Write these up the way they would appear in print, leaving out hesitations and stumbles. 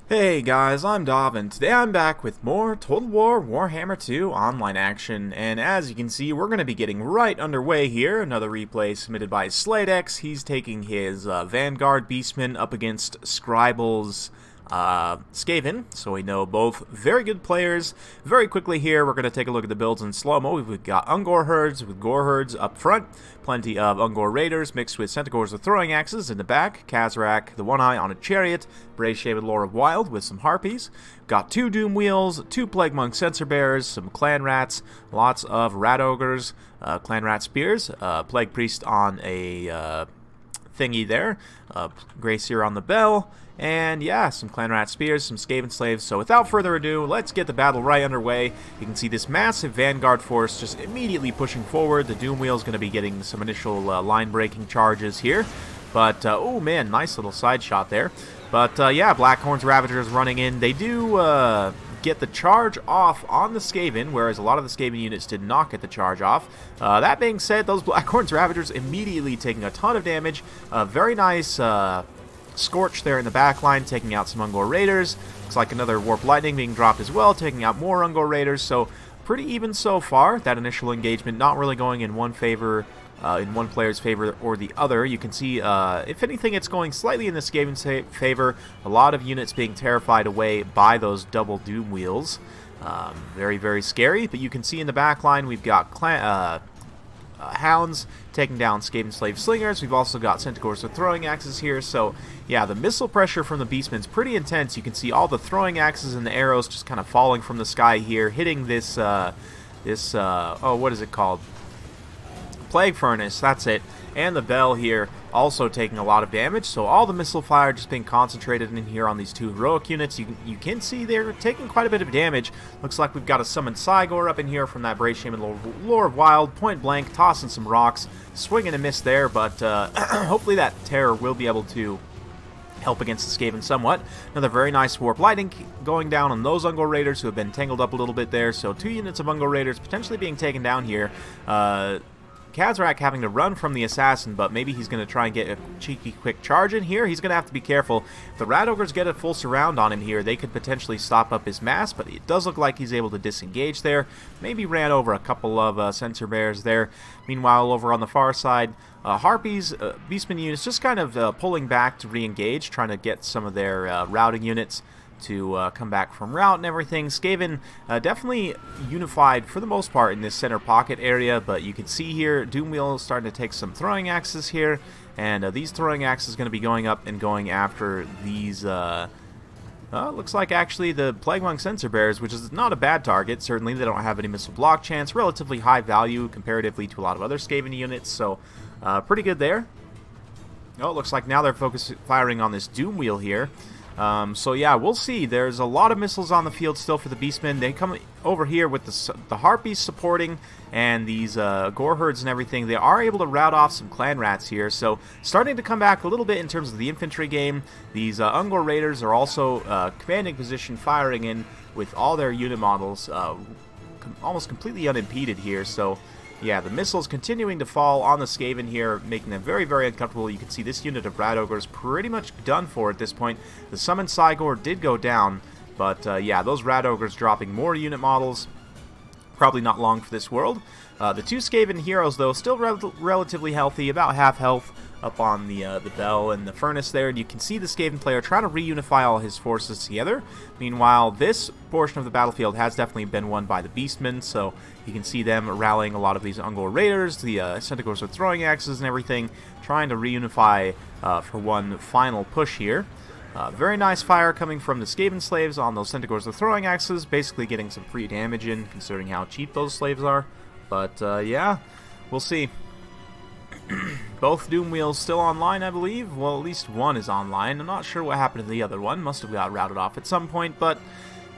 Hey guys, I'm Dov, and today I'm back with more Total War Warhammer 2 online action, and as you can see, we're going to be getting right underway here. Another replay submitted by Sladex. He's taking his Vanguard Beastmen up against Scrible's Skaven, so we know both very good players. Very quickly here, we're going to take a look at the builds in slow-mo. We've got Ungor herds with Gore herds up front, plenty of Ungor raiders mixed with Centaurs with throwing axes in the back, KHAZRAK, the One Eye on a chariot, Brave Shaman Lore of Wild with some harpies. Got two Doom Wheels, two Plague Monk Censer Bears, some Clan Rats, lots of Rat Ogres, Clan Rat Spears, Plague Priest on a thingy there, Grey Seer on the bell, and yeah, some Clan Rat Spears, some Skaven Slaves. So without further ado, let's get the battle right underway. You can see this massive Vanguard force just immediately pushing forward. The Doom Wheel is going to be getting some initial line-breaking charges here. But, oh man, nice little side shot there. But yeah, Blackhorn's Ravagers running in. They do get the charge off on the Skaven, whereas a lot of the Skaven units did not get the charge off. That being said, those Blackhorn's Ravagers immediately taking a ton of damage. Very nice Scorch there in the back line, taking out some Ungor Raiders. Looks like another Warp Lightning being dropped as well, taking out more Ungor Raiders. So pretty even so far. That initial engagement not really going in one favor, in one player's favor or the other. You can see, if anything, it's going slightly in the Skaven's favor. A lot of units being terrified away by those double Doom Wheels. Very, very scary. But you can see in the back line we've got Hounds taking down Skaven Slave Slingers. We've also got Centaurs with throwing axes here. So yeah, the missile pressure from the Beastmen's pretty intense. You can see all the throwing axes and the arrows just kind of falling from the sky here, hitting this oh, what is it called? Plague Furnace, that's it. And the bell here also taking a lot of damage. So all the missile fire just being concentrated in here on these two heroic units. You can see they're taking quite a bit of damage. Looks like we've got a summoned Cygor up in here from that Brave Shaman Lore of Wild. Point blank, tossing some rocks. Swing and a miss there, but hopefully that terror will be able to help against the Skaven somewhat. Another very nice Warp Lightning going down on those Ungor Raiders who have been tangled up a little bit there. So two units of Ungor Raiders potentially being taken down here. KHAZRAK having to run from the assassin, but maybe he's going to try and get a cheeky quick charge in here. He's going to have to be careful. If the Rat Ogres get a full surround on him here, they could potentially stop up his mass, but it does look like he's able to disengage there. Maybe ran over a couple of Censer Bears there. Meanwhile, over on the far side, Harpies, Beastmen units just kind of pulling back to re-engage, trying to get some of their routing units to come back from route and everything. Skaven definitely unified for the most part in this center pocket area, but you can see here Doom Wheel starting to take some throwing axes here, and these throwing axes going to be going up and going after these looks like actually the Plague Monk Censer Bears, which is not a bad target. Certainly they don't have any missile block chance, relatively high value comparatively to a lot of other Skaven units, so pretty good there. Oh, it looks like now they're firing on this Doom Wheel here. So yeah, we'll see. There's a lot of missiles on the field still for the Beastmen. They come over here with the Harpies supporting and these Gore herds and everything. They are able to rout off some Clan Rats here. So starting to come back a little bit in terms of the infantry game. These Ungor Raiders are also commanding position, firing in with all their unit models almost completely unimpeded here. So yeah, the missiles continuing to fall on the Skaven here, making them very, very uncomfortable. You can see this unit of Rat Ogres pretty much done for at this point. The summoned Cygor did go down, but yeah, those Rat Ogres dropping more unit models. Probably not long for this world. The two Skaven heroes, though, still relatively healthy, about half health up on the bell and the furnace there. And you can see the Skaven player trying to reunify all his forces together. Meanwhile, this portion of the battlefield has definitely been won by the Beastmen, so you can see them rallying a lot of these Ungor Raiders, the Centaurs with throwing axes and everything, trying to reunify for one final push here. Very nice fire coming from the Skaven slaves on those Centaurs with throwing axes, basically getting some free damage in, considering how cheap those slaves are. But yeah, we'll see. Both Doom Wheels still online, I believe. Well, at least one is online. I'm not sure what happened to the other one. Must have got routed off at some point, but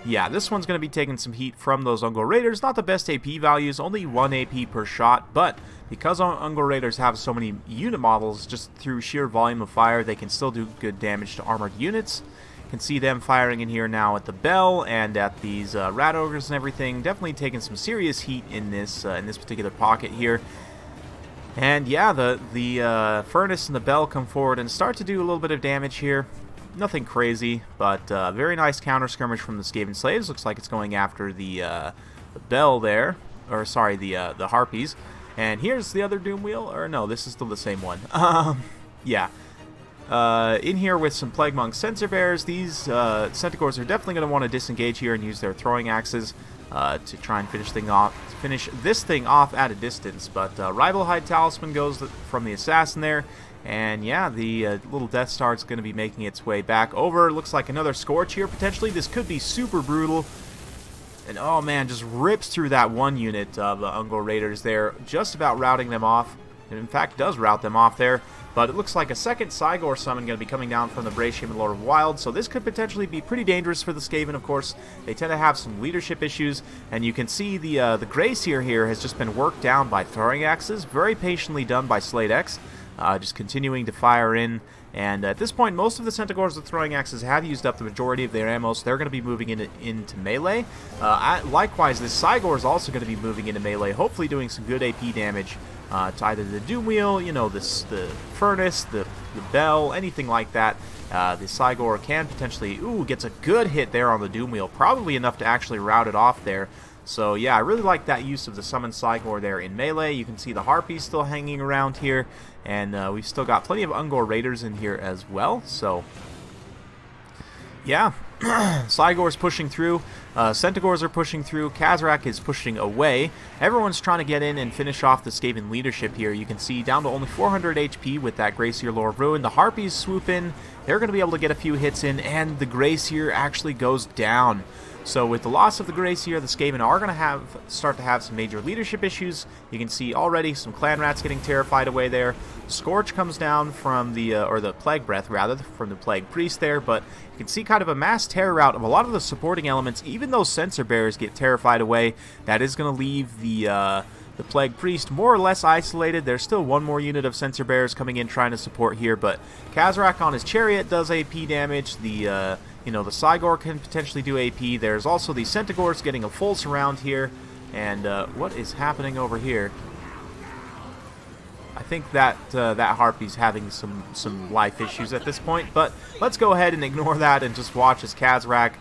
yeah, this one's going to be taking some heat from those Ungor Raiders. Not the best AP values, only 1 AP per shot, but because Ungor Raiders have so many unit models, just through sheer volume of fire, they can still do good damage to armored units. You can see them firing in here now at the bell and at these Rat Ogres and everything. Definitely taking some serious heat in this particular pocket here. And yeah, the furnace and the bell come forward and start to do a little bit of damage here. Nothing crazy, but very nice counter skirmish from the Skaven slaves. Looks like it's going after the bell there, or sorry, the harpies. And here's the other doom wheel, or no, this is still the same one. Yeah. In here with some Plague Monk Sensor Bears, these Centaurs are definitely going to want to disengage here and use their throwing axes to try and finish this thing off at a distance. But Rival Hide Talisman goes from the Assassin there. And yeah, the little Death Star is going to be making its way back over. Looks like another Scorch here, potentially. This could be super brutal. And oh man, just rips through that one unit of Ungor Raiders there, just about routing them off. And in fact, does rout them off there. But it looks like a second Cygor summon going to be coming down from the Bracium and Lord of Wild. So this could potentially be pretty dangerous for the Skaven, of course. They tend to have some leadership issues. And you can see the Grey Seer here has just been worked down by throwing axes. Very patiently done by Slate X. Just continuing to fire in. And at this point, most of the Centaurs with throwing axes have used up the majority of their ammo, so they're going to be moving into melee. Likewise, this Cygor is also going to be moving into melee, hopefully doing some good AP damage to either the Doom Wheel, you know, the Furnace, the Bell, anything like that. The Cygor can potentially, gets a good hit there on the Doom Wheel, probably enough to actually rout it off there. So yeah, I really like that use of the Summon Cygor there in melee. You can see the Harpies still hanging around here, and we've still got plenty of Ungor Raiders in here as well. So yeah, Cygor's pushing through, Centaurs are pushing through, KHAZRAK is pushing away. Everyone's trying to get in and finish off the Skaven leadership here. You can see down to only 400 HP with that Grey Seer Lore of Ruin. The Harpies swoop in, they're going to be able to get a few hits in, and the Grey Seer actually goes down. So with the loss of the Grey Seer, the Skaven are going to start to have some major leadership issues. You can see already some Clan Rats getting terrified away there. Scorch comes down from the, or the Plague Breath rather, from the Plague Priest there, but you can see kind of a mass terror rout of a lot of the supporting elements. Even though Sensor Bears get terrified away, that is going to leave the Plague Priest more or less isolated. There's still one more unit of Sensor Bears coming in trying to support here, but KHAZRAK on his Chariot does AP damage. The Cygor can potentially do AP. There's also the Centaurs getting a full surround here. And what is happening over here? I think that that Harpy's having some life issues at this point. But let's go ahead and ignore that and just watch as KHAZRAK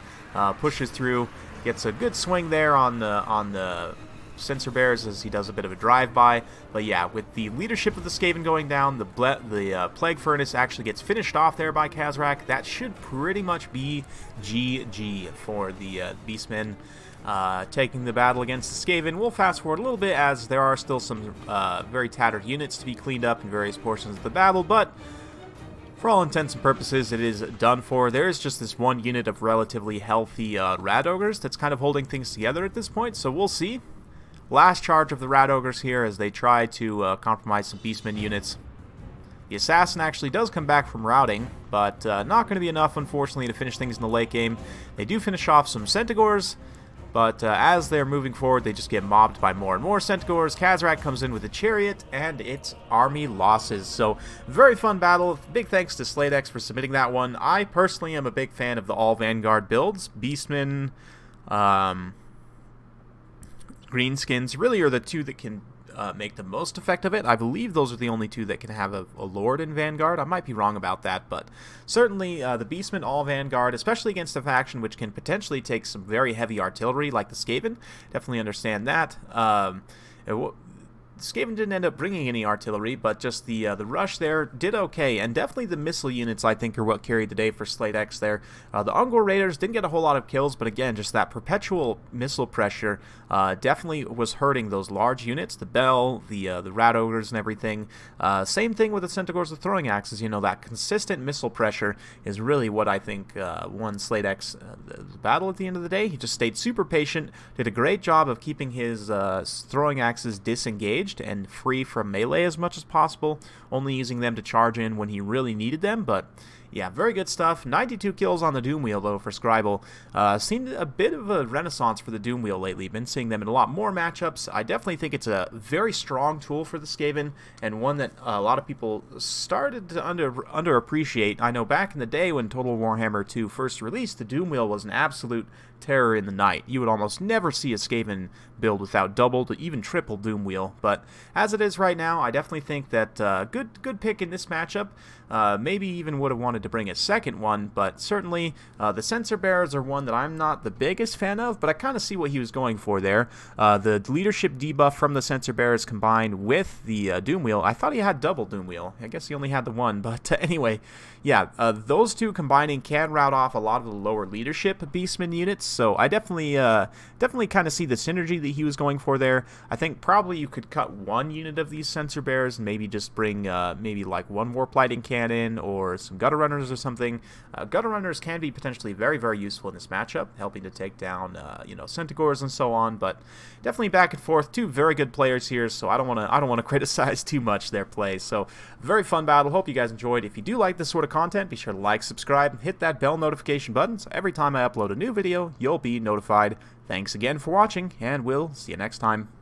pushes through. Gets a good swing there on the Sensor Bears as he does a bit of a drive-by. But yeah, with the leadership of the Skaven going down, the Plague Furnace actually gets finished off there by KHAZRAK. That should pretty much be GG for the Beastmen taking the battle against the Skaven. We'll fast forward a little bit as there are still some very tattered units to be cleaned up in various portions of the battle, but for all intents and purposes, it is done for. There is just this one unit of relatively healthy Rat Ogres that's kind of holding things together at this point, so we'll see. Last charge of the Rat Ogres here as they try to compromise some Beastmen units. The Assassin actually does come back from routing, but not going to be enough, unfortunately, to finish things in the late game. They do finish off some Centaurs, but as they're moving forward, they just get mobbed by more and more Centaurs. KHAZRAK comes in with a Chariot, and it's army losses. So, very fun battle. Big thanks to Slate X for submitting that one. I personally am a big fan of the all Vanguard builds. Beastmen, Greenskins really are the two that can make the most effect of it. I believe those are the only two that can have a Lord in Vanguard. I might be wrong about that, but certainly the Beastmen all Vanguard, especially against a faction which can potentially take some very heavy artillery like the Skaven. Definitely understand that. Skaven didn't end up bringing any artillery, but just the rush there did okay, and definitely the missile units I think are what carried the day for Slate X there. The Ungor Raiders didn't get a whole lot of kills, but again, just that perpetual missile pressure definitely was hurting those large units, the Bell, the Rat Ogres and everything. Same thing with the Centaurs with throwing axes. You know, that consistent missile pressure is really what I think won Slate X the battle at the end of the day. He just stayed super patient, did a great job of keeping his throwing axes disengaged and free from melee as much as possible, only using them to charge in when he really needed them. But yeah, very good stuff. 92 kills on the Doom Wheel, though, for Scribble. Seemed a bit of a renaissance for the Doom Wheel lately. Been seeing them in a lot more matchups. I definitely think it's a very strong tool for the Skaven, and one that a lot of people started to underappreciate. I know back in the day when Total Warhammer 2 first released, the Doom Wheel was an absolute terror in the night. You would almost never see a Skaven build without double to even triple Doom Wheel. But as it is right now, I definitely think that good pick in this matchup. Maybe even would have wanted wanted to bring a second one, but certainly the Censer Bearers are one that I'm not the biggest fan of, but I kind of see what he was going for there. The leadership debuff from the Censer Bearers combined with the Doom Wheel. I thought he had double Doom Wheel. I guess he only had the one, but anyway, yeah, those two combining can rout off a lot of the lower leadership Beastmen units, so I definitely kind of see the synergy that he was going for there. I think probably you could cut one unit of these Censer Bearers and maybe just bring maybe like one Warp Lighting Cannon or some Gutter Runners or something. Gutter Runners can be potentially very, very useful in this matchup, helping to take down you know, Centaurs and so on, but definitely back and forth. Two very good players here, so I don't want to criticize too much their play. So very fun battle. Hope you guys enjoyed. If you do like this sort of content, be sure to like, subscribe, and hit that bell notification button so every time I upload a new video, you'll be notified. Thanks again for watching, and we'll see you next time.